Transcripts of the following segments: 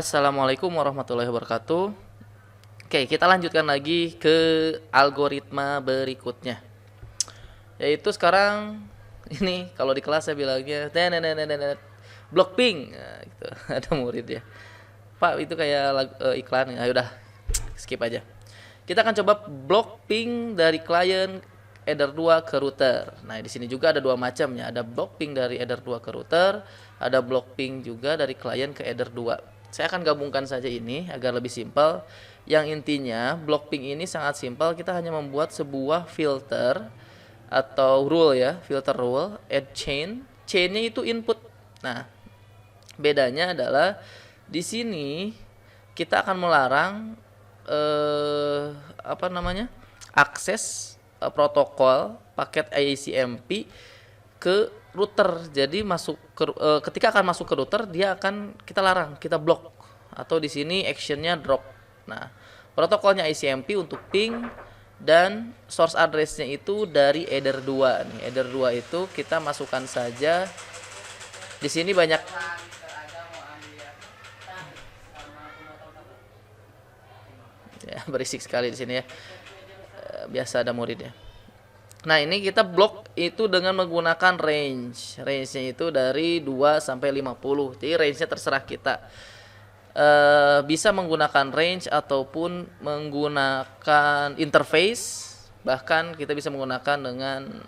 Assalamualaikum warahmatullahi wabarakatuh. Oke, kita lanjutkan lagi ke algoritma berikutnya. Yaitu sekarang ini kalau di kelas saya bilangnya block ping. Nah, gitu. Ada murid ya. Pak, itu kayak iklan. Ya udah, skip aja. Kita akan coba block ping dari klien header 2 ke router. Nah, di sini juga ada dua macamnya. Ada block ping dari header 2 ke router, ada block ping juga dari klien ke header 2. Saya akan gabungkan saja ini agar lebih simpel. Yang intinya block ping ini sangat simpel. Kita hanya membuat sebuah filter atau rule ya, filter rule, add chain. Chainnya itu input. Nah, bedanya adalah di sini kita akan melarang akses protokol paket ICMP ke router. Jadi ketika akan masuk ke router dia akan kita larang, kita blok, atau di sini actionnya drop. Nah, protokolnya ICMP untuk ping dan source addressnya itu dari header 2 nih. Header 2 itu kita masukkan saja. Di sini banyak ya, berisik sekali di sini ya. Biasa ada murid ya. Nah, ini kita blok itu dengan menggunakan range. Range-nya itu dari 2 sampai 50. Jadi range-nya terserah kita. Bisa menggunakan range ataupun menggunakan interface. Bahkan kita bisa menggunakan dengan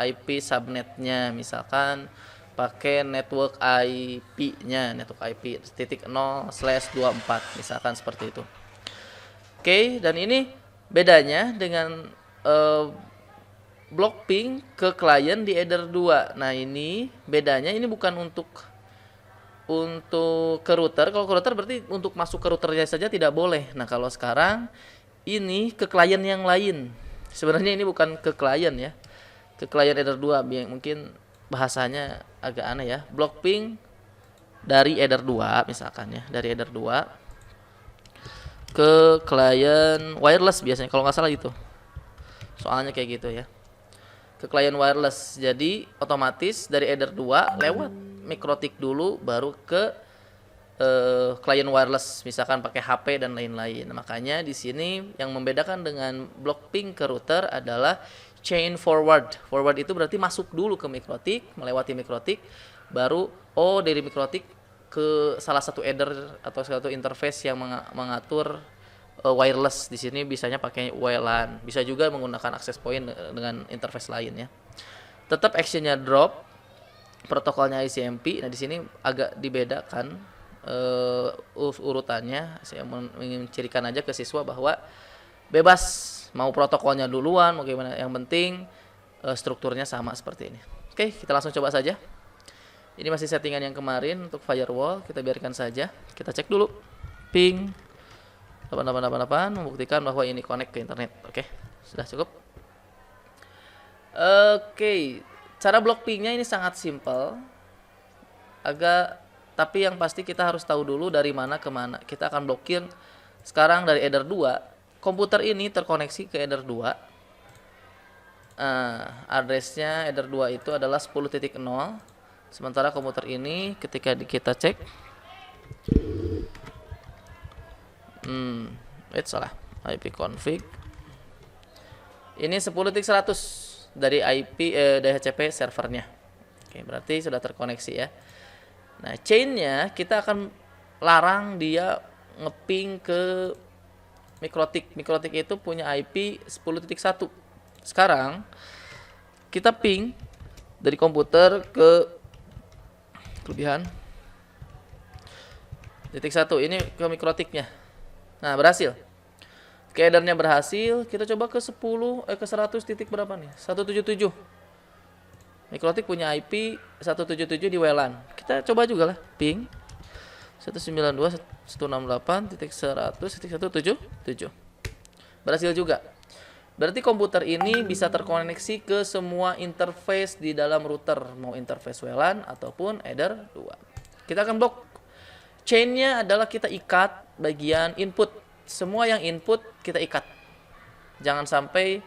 IP subnetnya. Misalkan pakai network IP-nya, network IP .0/24 misalkan seperti itu. Oke, dan ini bedanya dengan block ping ke klien di header 2. Nah, ini bedanya, ini bukan untuk ke router. Kalau ke router berarti untuk masuk ke routernya saja tidak boleh. Nah, kalau sekarang ini ke klien yang lain. Sebenarnya ini bukan ke klien ya. Ke klien header 2, mungkin bahasanya agak aneh ya. Block ping dari header 2 misalkan ya, dari header 2 ke klien wireless biasanya kalau nggak salah itu. Soalnya kayak gitu ya. Ke klien wireless. Jadi otomatis dari header 2 lewat mikrotik dulu baru ke klien wireless, misalkan pakai HP dan lain-lain. Makanya di sini yang membedakan dengan block ping ke router adalah chain forward. Forward itu berarti masuk dulu ke mikrotik, melewati mikrotik, baru dari mikrotik ke salah satu header atau satu interface yang mengatur wireless. Di sini bisanya pakai WLAN, bisa juga menggunakan access point dengan interface lain ya. Tetap actionnya drop, protokolnya ICMP. Nah, di sini agak dibedakan urutannya. Saya mencirikan aja ke siswa bahwa bebas mau protokolnya duluan, mau gimana, yang penting strukturnya sama seperti ini. Oke, kita langsung coba saja. Ini masih settingan yang kemarin untuk firewall, kita biarkan saja. Kita cek dulu ping 8888 membuktikan bahwa ini connect ke internet. Oke, sudah cukup. Oke, cara block pingnya ini sangat simpel. Tapi yang pasti kita harus tahu dulu dari mana ke mana. Kita akan blokir sekarang dari header 2. Komputer ini terkoneksi ke header 2. Addressnya header 2 itu adalah 10.0. Sementara komputer ini ketika kita cek salah, IP config ini 10.100 dari IP DHCP servernya. Oke, berarti sudah terkoneksi ya. Nah, chainnya kita akan larang dia ngeping ke mikrotik. Mikrotik itu punya IP 10.1. Sekarang kita ping dari komputer ke kelebihan titik 1 ini ke mikrotiknya. Nah, berhasil. Ke headernya berhasil. Kita coba ke 100 titik berapa nih? 177. Mikrotik punya IP 177 di WLAN. Kita coba juga lah, ping 192.168.100.177. Berhasil juga. Berarti komputer ini bisa terkoneksi ke semua interface di dalam router, mau interface WLAN ataupun header 2. Kita akan blok. Chainnya adalah kita ikat bagian input. Semua yang input kita ikat. Jangan sampai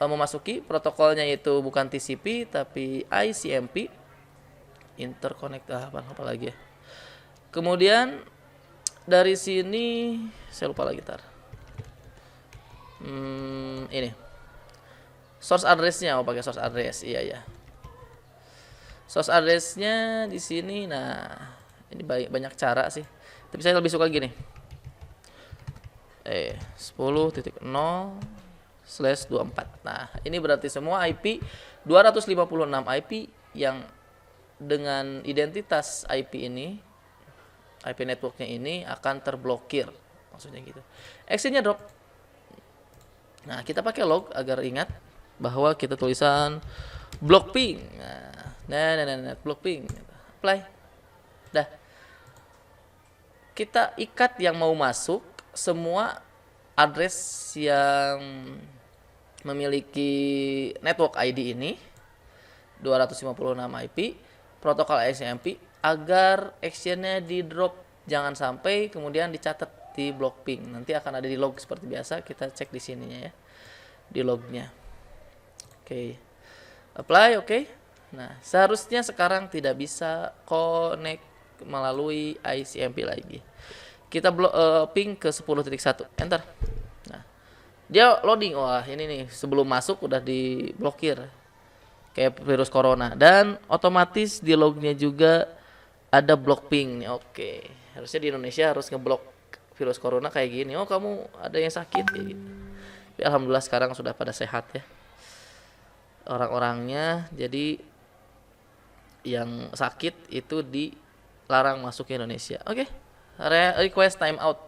memasuki protokolnya itu bukan TCP tapi ICMP, interconnect apa lagi ya. Kemudian Dari sini saya lupa lagi tar. Ini source address-nya, pakai source address. Iya ya. Source address-nya di sini. Nah, ini banyak cara sih. Tapi saya lebih suka gini. 10.0/24. Nah, ini berarti semua IP 256 IP yang dengan identitas IP ini, IP networknya ini akan terblokir. Maksudnya gitu. Exit-nya drop. Nah, kita pakai log agar ingat bahwa kita tulisan block ping. Nah, block ping. Apply. Dah. Kita ikat yang mau masuk semua address yang memiliki network ID ini 256 IP protokol XMP agar actionnya di drop, jangan sampai kemudian dicatat di block ping. Nanti akan ada di log seperti biasa, kita cek di sininya ya, di lognya. Oke. Apply, oke. Nah, seharusnya sekarang tidak bisa connect melalui ICMP lagi. Kita ping ke 10.1, enter. Nah, dia loading. Wah, ini nih sebelum masuk udah diblokir kayak virus corona, dan otomatis di lognya juga ada block ping nih. Oke, harusnya di Indonesia harus ngeblok virus corona kayak gini. Oh, kamu ada yang sakit ya gitu. Tapi alhamdulillah sekarang sudah pada sehat ya orang-orangnya. Jadi yang sakit itu dilarang masuk ke Indonesia. Oke. Request timeout.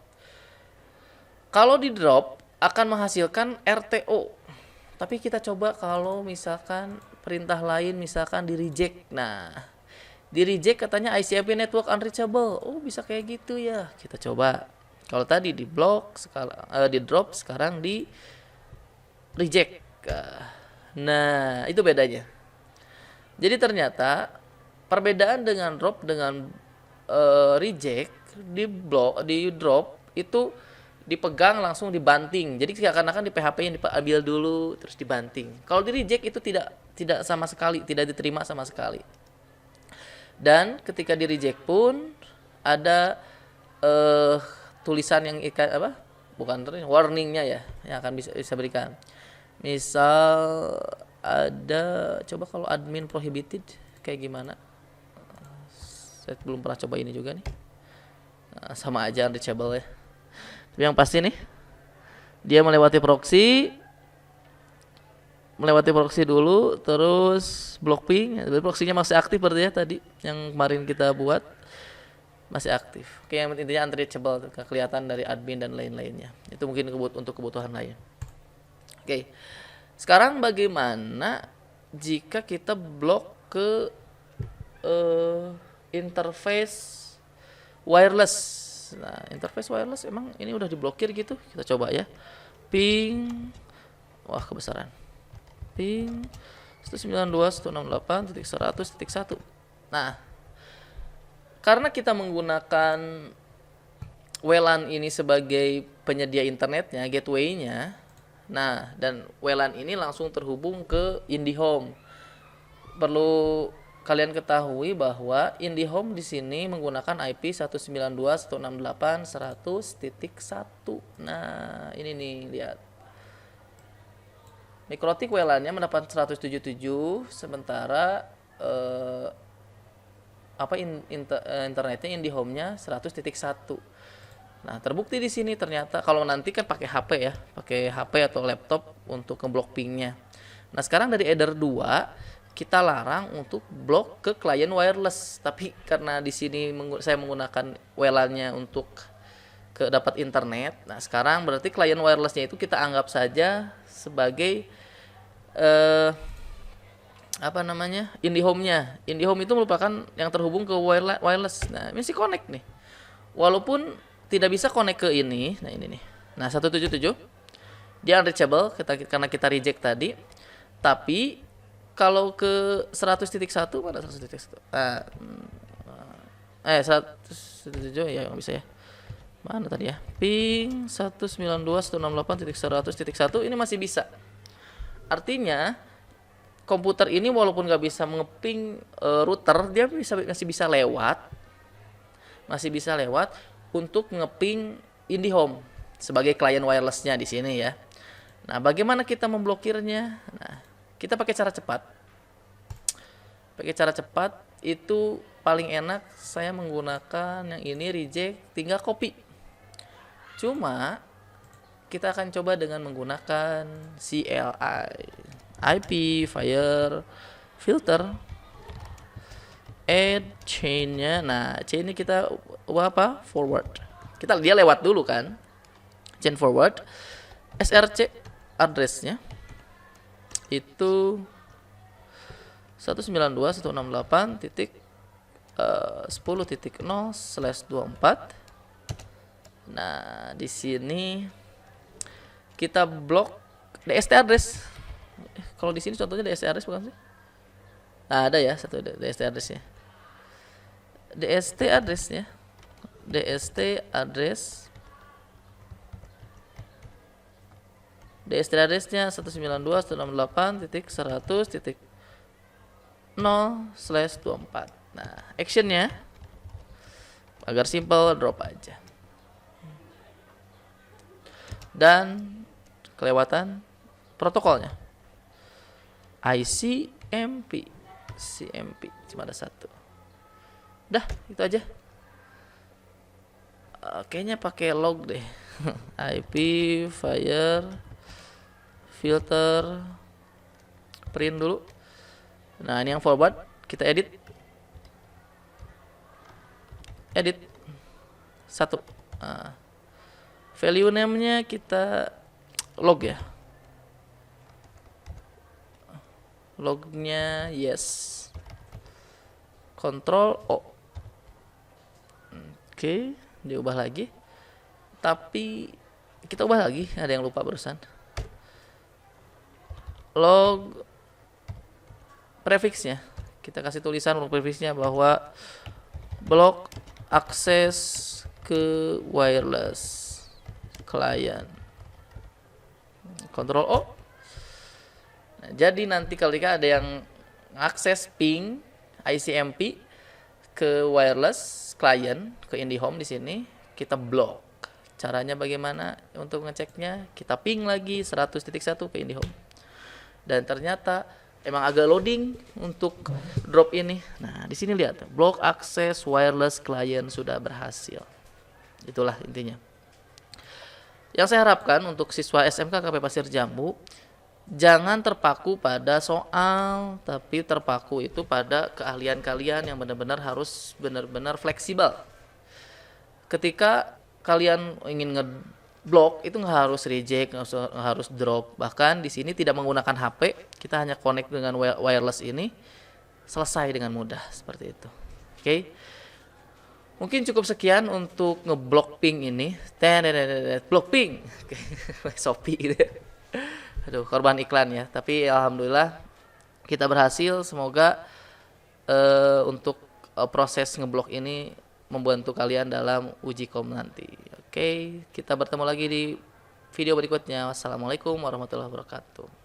Kalau di drop akan menghasilkan RTO. Tapi kita coba kalau misalkan perintah lain misalkan di reject. Nah, di reject katanya ICMP network unreachable. Oh, bisa kayak gitu ya. Kita coba. Kalau tadi di block, di drop, sekarang di reject. Nah, itu bedanya. Jadi ternyata perbedaan dengan drop dengan reject, di drop itu dipegang langsung dibanting. Jadi seakan-akan di PHP yang diambil dulu terus dibanting. Kalau di reject itu tidak sama sekali, tidak diterima sama sekali. Dan ketika di reject pun ada tulisan yang warningnya ya, yang akan bisa berikan. Misal ada, coba kalau admin prohibited kayak gimana? Saya belum pernah coba ini juga nih. Nah, sama aja unreachable ya. Tapi yang pasti nih, dia melewati proxy dulu, terus block ping. Proxy-nya masih aktif berarti ya, tadi yang kemarin kita buat masih aktif. Oke, yang intinya unreachable, kelihatan dari admin dan lain-lainnya. Itu mungkin untuk kebutuhan lain. Oke, sekarang bagaimana jika kita blok ke interface wireless? Nah, interface wireless emang ini udah diblokir gitu. Kita coba ya. Ping. Wah, kebesaran. Ping 192.168.100.1. Nah, karena kita menggunakan WLAN ini sebagai penyedia internetnya, gateway-nya. Nah, dan WLAN ini langsung terhubung ke IndiHome. Perlu kalian ketahui bahwa IndiHome di sini menggunakan IP 192.168.100.1. Nah, ini nih, lihat. Mikrotik WLAN-nya mendapat 177, sementara internetnya IndiHome-nya 100.1. Nah, terbukti di sini ternyata kalau nanti kan pakai HP ya, pakai HP atau laptop untuk ngeblok pingnya. Nah, sekarang dari header 2 kita larang untuk blok ke klien wireless, tapi karena di sini saya menggunakan WLAN-nya untuk dapat internet. Nah, sekarang berarti klien wireless-nya itu kita anggap saja sebagai IndiHome-nya. IndiHome itu merupakan yang terhubung ke wireless. Nah, masih connect nih. Walaupun tidak bisa connect ke ini. Nah, ini nih. Nah, 177 dia unreachable karena kita reject tadi. Tapi kalau ke 100.1 mana 100.1? 107 ya nggak bisa ya. Mana tadi ya? Ping 192.168.100.1 ini masih bisa. Artinya komputer ini walaupun nggak bisa mengeping router, dia masih bisa lewat. untuk ngeping IndiHome sebagai klien wirelessnya di sini ya. Nah, bagaimana kita memblokirnya? Nah, kita pakai cara cepat. Pakai cara cepat itu paling enak saya menggunakan yang ini reject, tinggal copy. Cuma kita akan coba dengan menggunakan CLI, IP, fire, filter, add chain-nya. Nah, chain ini kita ubah apa? Forward. Dia lewat dulu kan. Chain forward. SRC address-nya itu 192.168.10.0/24. Nah, di sini kita blok DST address. Kalau di sini contohnya DST address bukan sih? Nah, ada ya satu DST address-nya. DST address-nya. DST address. DST address-nya 192.168.100.0/24. Nah, action-nya agar simple drop aja. Dan kelewatan protokolnya. ICMP. CMP cuma ada satu. Dah, itu aja. Kayaknya pakai log deh. IP, fire, filter, print dulu. Nah, ini yang forward, kita edit satu. Value name-nya kita log ya. Lognya yes. Control O. Oke, diubah lagi. Tapi kita ubah lagi, ada yang lupa barusan. Log prefixnya, kita kasih tulisan log prefixnya bahwa blok akses ke wireless client. Control O. Nah, jadi nanti ketika ada yang akses ping ICMP ke wireless client ke IndiHome di sini, kita blok. Caranya bagaimana untuk ngeceknya? Kita ping lagi 100.1 ke IndiHome. Dan ternyata emang agak loading untuk drop ini. Nah, di sini lihat, blok akses wireless client sudah berhasil. Itulah intinya. Yang saya harapkan untuk siswa SMK KP Pasir Jambu, jangan terpaku pada soal, tapi terpaku itu pada keahlian kalian yang benar-benar harus benar-benar fleksibel. Ketika kalian ingin ngeblok, itu nggak harus reject, nggak harus drop. Bahkan di sini tidak menggunakan HP, kita hanya connect dengan wireless ini, selesai dengan mudah seperti itu. Oke. Mungkin cukup sekian untuk ngeblok ping ini. Blok ping. Shopee gitu. Aduh, korban iklan ya. Tapi alhamdulillah kita berhasil. Semoga untuk proses ngeblok ini membantu kalian dalam uji kom nanti. Oke, kita bertemu lagi di video berikutnya. Wassalamualaikum warahmatullahi wabarakatuh.